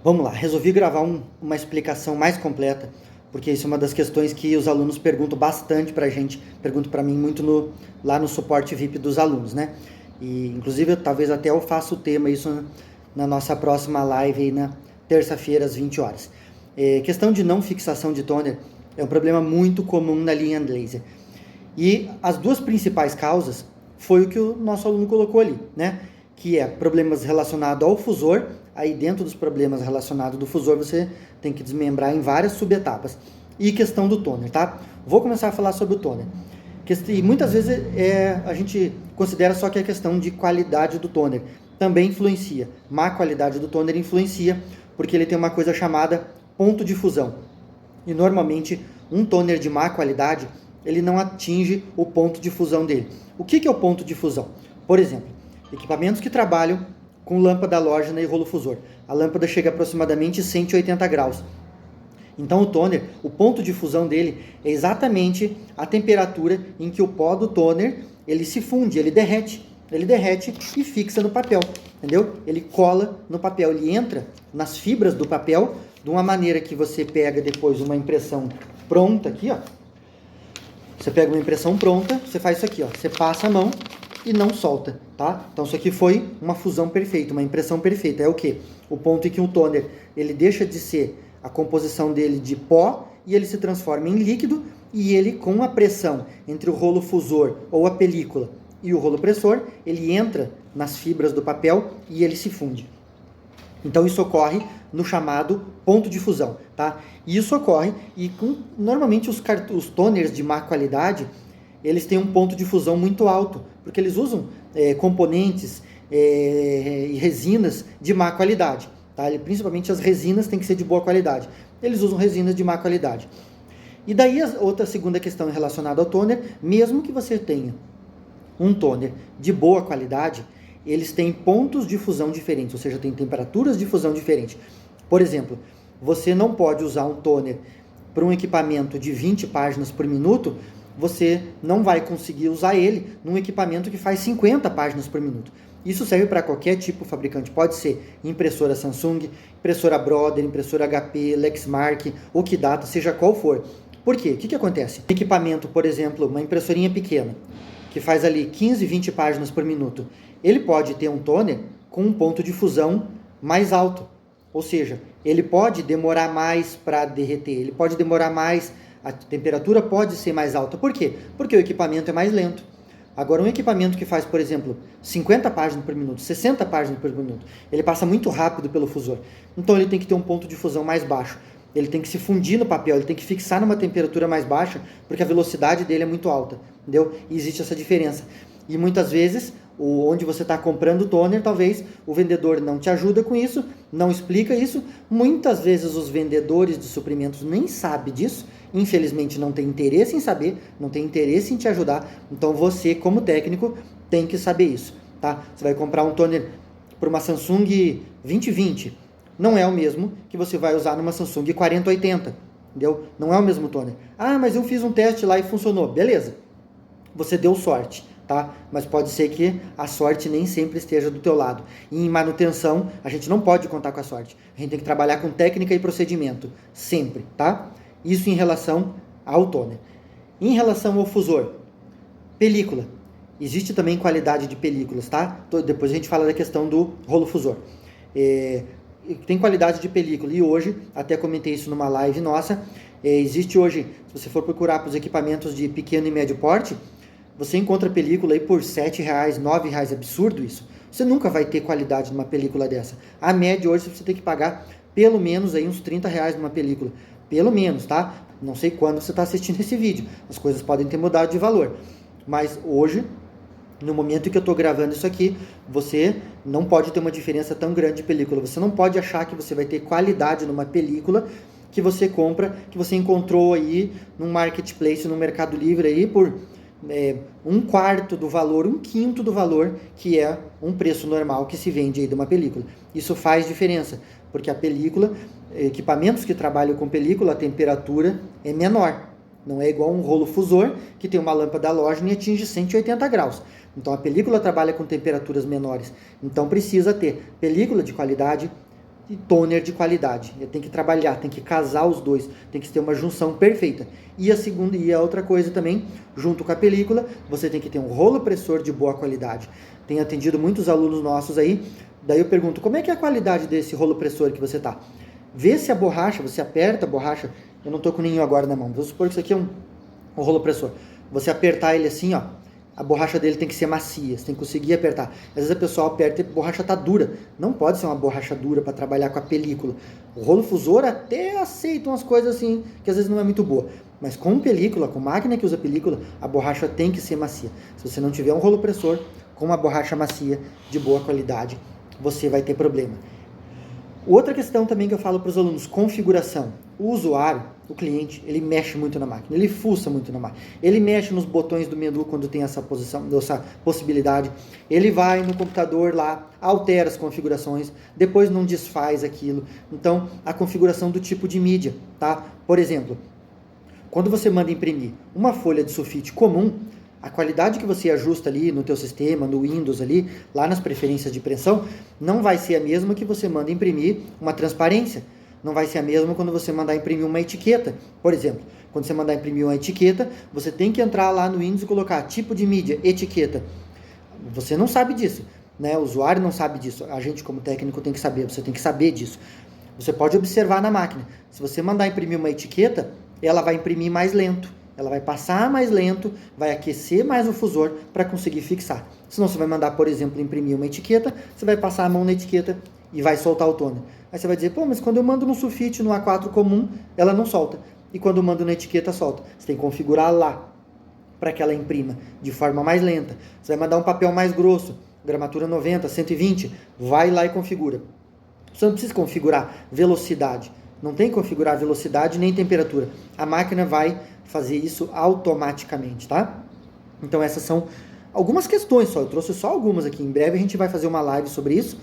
Vamos lá, resolvi gravar uma explicação mais completa, porque isso é uma das questões que os alunos perguntam bastante pra gente, perguntam pra mim muito lá no suporte VIP dos alunos, né? E inclusive talvez até eu faça o tema isso na nossa próxima live aí na terça-feira às 20 horas. Questão de não fixação de toner é um problema muito comum na linha laser. E as duas principais causas foi o que o nosso aluno colocou ali, né? Que é problemas relacionados ao fusor. Aí dentro dos problemas relacionados do fusor você tem que desmembrar em várias subetapas. E questão do toner, tá? Vou começar a falar sobre o toner. E muitas vezes a gente considera só que a questão de qualidade do toner também influencia. Má qualidade do toner influencia porque ele tem uma coisa chamada ponto de fusão. E normalmente um toner de má qualidade ele não atinge o ponto de fusão dele. O que é o ponto de fusão? Por exemplo, equipamentos que trabalham com lâmpada halógena e rolo fusor. A lâmpada chega a aproximadamente 180 graus. Então o toner, o ponto de fusão dele é exatamente a temperatura em que o pó do toner ele se funde, ele derrete e fixa no papel, entendeu? Ele cola no papel, ele entra nas fibras do papel de uma maneira que você pega depois uma impressão pronta aqui, ó. Você pega uma impressão pronta, você faz isso aqui, ó. Você passa a mão e não solta, tá? Então isso aqui foi uma fusão perfeita, uma impressão perfeita. É o quê? O ponto em que o toner, ele deixa de ser a composição dele de pó e ele se transforma em líquido e ele, com a pressão entre o rolo fusor ou a película e o rolo pressor, ele entra nas fibras do papel e ele se funde. Então isso ocorre no chamado ponto de fusão, tá? E isso ocorre e normalmente os toners de má qualidade, eles têm um ponto de fusão muito alto, porque eles usam componentes e resinas de má qualidade, tá? Principalmente as resinas têm que ser de boa qualidade. Eles usam resinas de má qualidade. E daí outra segunda questão relacionada ao toner, mesmo que você tenha um toner de boa qualidade, eles têm pontos de fusão diferentes, ou seja, tem temperaturas de fusão diferentes. Por exemplo, você não pode usar um toner para um equipamento de 20 páginas por minuto, você não vai conseguir usar ele num equipamento que faz 50 páginas por minuto. Isso serve para qualquer tipo de fabricante, pode ser impressora Samsung, impressora Brother, impressora HP, Lexmark, Okidata, seja qual for. Por quê? O que acontece? Equipamento, por exemplo, uma impressorinha pequena, que faz ali 15, 20 páginas por minuto, ele pode ter um toner com um ponto de fusão mais alto. Ou seja, ele pode demorar mais para derreter, ele pode demorar mais, a temperatura pode ser mais alta. Por quê? Porque o equipamento é mais lento. Agora, um equipamento que faz, por exemplo, 50 páginas por minuto, 60 páginas por minuto, ele passa muito rápido pelo fusor. Então, ele tem que ter um ponto de fusão mais baixo. Ele tem que se fundir no papel, ele tem que fixar numa temperatura mais baixa, porque a velocidade dele é muito alta, entendeu? E existe essa diferença. E muitas vezes, onde você está comprando o toner, talvez o vendedor não te ajuda com isso, não explica isso. Muitas vezes os vendedores de suprimentos nem sabem disso, infelizmente não tem interesse em saber, não tem interesse em te ajudar. Então você, como técnico, tem que saber isso, tá? Você vai comprar um toner para uma Samsung 2020, não é o mesmo que você vai usar numa Samsung 4080, entendeu? Não é o mesmo toner. Ah, mas eu fiz um teste lá e funcionou. Beleza, você deu sorte, tá? Mas pode ser que a sorte nem sempre esteja do teu lado. E em manutenção, a gente não pode contar com a sorte. A gente tem que trabalhar com técnica e procedimento, sempre, tá? Isso em relação ao toner. Em relação ao fusor, película. Existe também qualidade de películas, tá? Depois a gente fala da questão do rolo fusor. Tem qualidade de película e hoje, até comentei isso numa live nossa, existe hoje, se você for procurar para os equipamentos de pequeno e médio porte, você encontra película aí por R$7, R$9, absurdo isso. Você nunca vai ter qualidade numa película dessa. A média hoje você tem que pagar pelo menos aí uns R$30 numa película. Pelo menos, tá? Não sei quando você está assistindo esse vídeo. As coisas podem ter mudado de valor. Mas hoje, no momento em que eu estou gravando isso aqui, você não pode ter uma diferença tão grande de película. Você não pode achar que você vai ter qualidade numa película que você compra, que você encontrou aí num marketplace, no Mercado Livre aí por um quarto do valor, um quinto do valor que é um preço normal que se vende aí de uma película. Isso faz diferença, porque a película, equipamentos que trabalham com película, a temperatura é menor. Não é igual um rolo fusor que tem uma lâmpada halógena e atinge 180 graus. Então a película trabalha com temperaturas menores. Então precisa ter película de qualidade, e toner de qualidade. Tem que trabalhar, tem que casar os dois, tem que ter uma junção perfeita. E a outra coisa também, junto com a película, você tem que ter um rolo pressor de boa qualidade. Tenho atendido muitos alunos nossos aí, daí eu pergunto, como é que é a qualidade desse rolo pressor que você tá? Vê se a borracha, você aperta a borracha, eu não tô com nenhum agora na mão, vamos supor que isso aqui é um rolo pressor. Você apertar ele assim, ó, a borracha dele tem que ser macia, você tem que conseguir apertar. Às vezes a pessoa aperta e a borracha tá dura. Não pode ser uma borracha dura para trabalhar com a película. O rolo fusor até aceita umas coisas assim, que às vezes não é muito boa. Mas com película, com máquina que usa película, a borracha tem que ser macia. Se você não tiver um rolo pressor com uma borracha macia, de boa qualidade, você vai ter problema. Outra questão também que eu falo para os alunos, configuração. O usuário, o cliente, ele mexe muito na máquina, ele fuça muito na máquina, ele mexe nos botões do menu quando tem essa possibilidade, ele vai no computador lá, altera as configurações, depois não desfaz aquilo. Então, a configuração do tipo de mídia, tá? Por exemplo, quando você manda imprimir uma folha de sulfite comum, a qualidade que você ajusta ali no teu sistema, no Windows ali, lá nas preferências de impressão, não vai ser a mesma que você manda imprimir uma transparência. Não vai ser a mesma quando você mandar imprimir uma etiqueta. Por exemplo, quando você mandar imprimir uma etiqueta, você tem que entrar lá no Windows e colocar tipo de mídia, etiqueta. Você não sabe disso, né? O usuário não sabe disso. A gente como técnico tem que saber, você tem que saber disso. Você pode observar na máquina. Se você mandar imprimir uma etiqueta, ela vai imprimir mais lento. Ela vai passar mais lento, vai aquecer mais o fusor para conseguir fixar. Senão você vai mandar, por exemplo, imprimir uma etiqueta, você vai passar a mão na etiqueta e vai soltar o toner. Aí você vai dizer, pô, mas quando eu mando no sulfite, no A4 comum, ela não solta. E quando eu mando na etiqueta, solta. Você tem que configurar lá para que ela imprima de forma mais lenta. Você vai mandar um papel mais grosso, gramatura 90, 120, vai lá e configura. Você não precisa configurar velocidade. Não tem que configurar velocidade nem temperatura. A máquina vai fazer isso automaticamente, tá? Então essas são algumas questões só. Eu trouxe só algumas aqui. Em breve a gente vai fazer uma live sobre isso.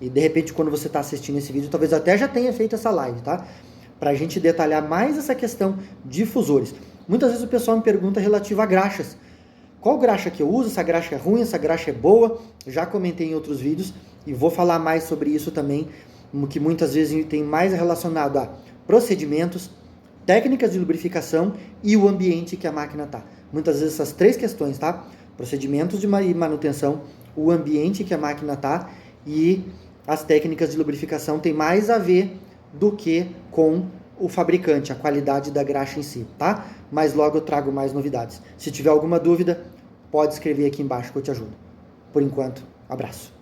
E de repente quando você está assistindo esse vídeo, talvez até já tenha feito essa live, tá? Pra gente detalhar mais essa questão de fusores. Muitas vezes o pessoal me pergunta relativo a graxas. Qual graxa que eu uso? Essa graxa é ruim? Essa graxa é boa? Já comentei em outros vídeos e vou falar mais sobre isso também, que muitas vezes tem mais relacionado a procedimentos, técnicas de lubrificação e o ambiente que a máquina está. Muitas vezes essas três questões, tá? Procedimentos de manutenção, o ambiente que a máquina está e as técnicas de lubrificação tem mais a ver do que com o fabricante, a qualidade da graxa em si, tá? Mas logo eu trago mais novidades. Se tiver alguma dúvida, pode escrever aqui embaixo que eu te ajudo. Por enquanto, abraço.